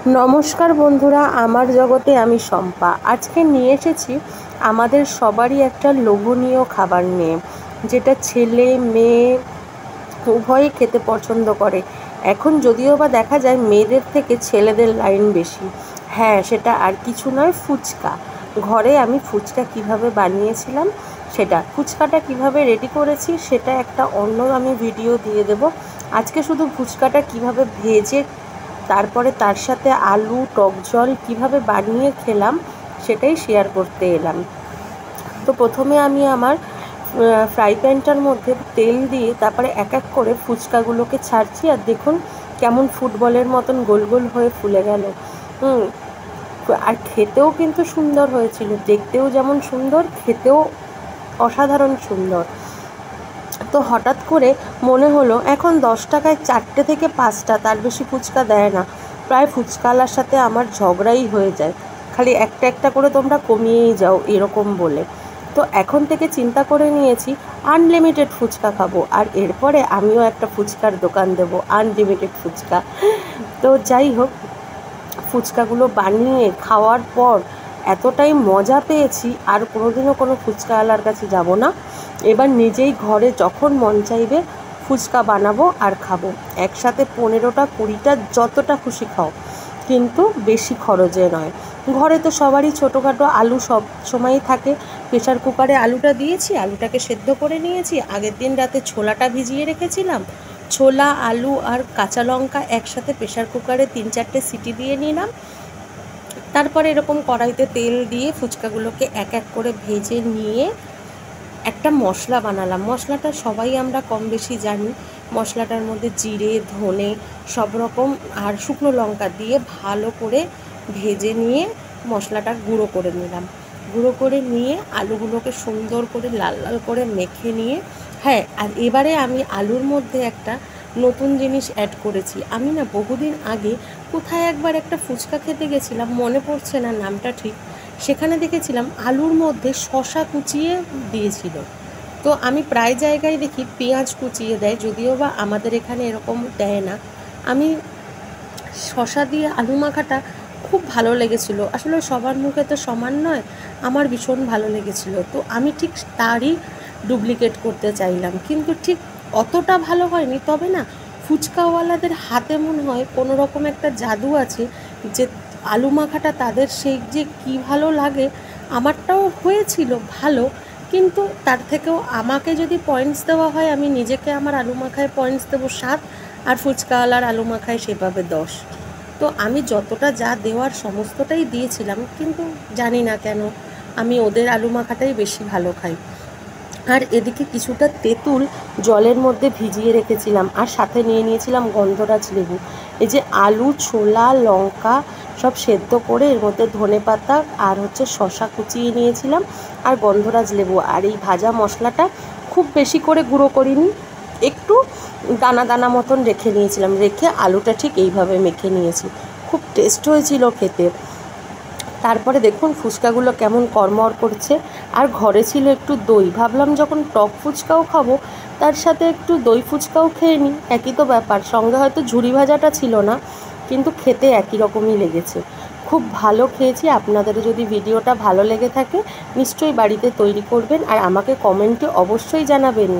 নমস্কার বন্ধুরা, আমার জগতে আমি শম্পা। আজকে নিয়ে এসেছি আমাদের সবারই একটা লোভনীয় খাবার নিয়ে, যেটা ছেলে মেয়ে উভয়ই খেতে পছন্দ করে। এখন যদিও বা দেখা যায় মেয়েদের থেকে ছেলেদের লাইন বেশি। হ্যাঁ, সেটা আর কিছু নয়, ফুচকা। ঘরে আমি ফুচকা কিভাবে বানিয়েছিলাম, ফুচকাটা কিভাবে রেডি করেছি সেটা একটা অন্য আমি ভিডিও দিয়ে দেব। আজকে শুধু ফুচকাটা কিভাবে ভেজে তারপরে তার সাথে আলু টক জল কীভাবে বানিয়ে খেলাম সেটাই শেয়ার করতে এলাম। তো প্রথমে আমি আমার ফ্রাই প্যানটার মধ্যে তেল দিয়ে তারপরে এক এক করে ফুচকাগুলোকে ছাড়ছি, আর দেখুন কেমন ফুটবলের মতন গোল গোল হয়ে ফুলে গেল। আর খেতেও কিন্তু সুন্দর হয়েছিল, দেখতেও যেমন সুন্দর, খেতেও অসাধারণ সুন্দর। তো হঠাৎ করে মনে হলো এখন 10 টাকায় 4টে থেকে 5টা, তার বেশি ফুচকা দেয় না। প্রায় ফুচকাওয়ালার সাথে আমার ঝগড়াই হয়ে যায়, খালি একটা একটা করে তোমরা কমিয়েই যাও এরকম বলে। তো এখন থেকে চিন্তা করে নিয়েছি আনলিমিটেড ফুচকা খাবো, আর এরপরে আমিও একটা ফুচকার দোকান দেবো, আনলিমিটেড ফুচকা। তো যাই হোক, ফুচকাগুলো বানিয়ে খাওয়ার পর এতটাই মজা পেয়েছি, আর কোনোদিনও কোনো ফুচকাওয়ালার কাছে যাব না। এবার নিজেই ঘরে যখন মন চাইবে ফুচকা বানাবো আর খাবো। একসাথে 15টা 20টা যতটা খুশি খাও, কিন্তু বেশি খরচে নয়। ঘরে তো সবারই ছোটোখাটো আলু সব সময়ই থাকে। প্রেশার কুকারে আলুটা দিয়েছি, আলুটাকে সেদ্ধ করে নিয়েছি। আগের দিন রাতে ছোলাটা ভিজিয়ে রেখেছিলাম। ছোলা, আলু আর কাঁচা লঙ্কা একসাথে প্রেশার কুকারে 3-4টে সিটি দিয়ে নিলাম। তারপরে এরকম কড়াইতে তেল দিয়ে ফুচকাগুলোকে এক এক করে ভেজে নিয়ে একটা মশলা বানালাম। মশলাটা সবাই আমরা কম বেশি জানি। মশলাটার মধ্যে জিরে, ধনে সব রকম আর শুকনো লঙ্কা দিয়ে ভালো করে ভেজে নিয়ে মশলাটা গুঁড়ো করে নিলাম। গুঁড়ো করে নিয়ে আলুগুলোকে সুন্দর করে লাল লাল করে মেখে নিয়ে, হ্যাঁ, আর এবারে আমি আলুর মধ্যে একটা নতুন জিনিস অ্যাড করেছি। আমি না বহুদিন আগে কোথায় একবার একটা ফুচকা খেতে গেছিলাম, মনে পড়ছে না নামটা ঠিক। সেখানে দেখেছিলাম আলুর মধ্যে শসা কুচিয়ে দিয়েছিল। তো আমি প্রায় জায়গায় দেখি পেঁয়াজ কুচিয়ে দেয়, যদিও বা আমাদের এখানে এরকম দেয় না। আমি শসা দিয়ে আলু মাখাটা খুব ভালো লেগেছিল। আসলে সবার মুখে তো সমান নয়, আমার ভীষণ ভালো লেগেছিল। তো আমি ঠিক তারই ডুপ্লিকেট করতে চাইলাম, কিন্তু ঠিক অতটা ভালো হয়নি। তবে না, ফুচকাওয়ালাদের হাতে মনে হয় কোনো রকম একটা জাদু আছে, যে আলু মাখাটা তাদের সেই যে কী ভালো লাগে। আমারটাও হয়েছিল ভালো, কিন্তু তার থেকেও আমাকে যদি পয়েন্টস দেওয়া হয়, আমি নিজেকে আমার আলু মাখায় পয়েন্টস দেবো 7, আর ফুচকাওয়ালার আলু মাখায় সেভাবে 10। তো আমি যতটা যা দেওয়ার সমস্তটাই দিয়েছিলাম, কিন্তু জানি না কেন আমি ওদের আলু মাখাটাই বেশি ভালো খাই। আর এদিকে কিছুটা তেঁতুল জলের মধ্যে ভিজিয়ে রেখেছিলাম, আর সাথে নিয়ে নিয়েছিলাম গন্ধরাজ লেবু। এই যে আলু, ছোলা, লঙ্কা সব সেদ্ধ করে এর মধ্যে ধনেপাতা আর শসা কুচিয়ে নিয়েছিলাম, আর গন্ধরাজ লেবু। আর এই ভাজা মশলাটা খুব বেশি করে গুঁড়ো করিনি, একটু দানা দানা মতন রেখে নিয়েছিলাম। রেখে আলুটা ঠিক এইভাবে মেখে নিয়েছি, খুব টেস্ট হয়েছিল খেতে। তারপরে দেখুন ফুচকাগুলো কেমন কড়মড় করছে। আর ঘরে ছিল একটু দই, ভাবলাম যখন টক ফুচকাও খাবো তার সাথে একটু দই ফুচকাও খেয়ে নিই, একই তো ব্যাপার। সঙ্গে হয়তো ঝুরি ভাজাটা ছিল না, কিন্তু খেতে একই রকমই লেগেছে। খুব ভালো খেয়েছি। আপনাদের যদি ভিডিওটা ভালো লেগে থাকে নিশ্চয়ই বাড়িতে তৈরি করবেন, আর আমাকে কমেন্টে অবশ্যই জানাবেন।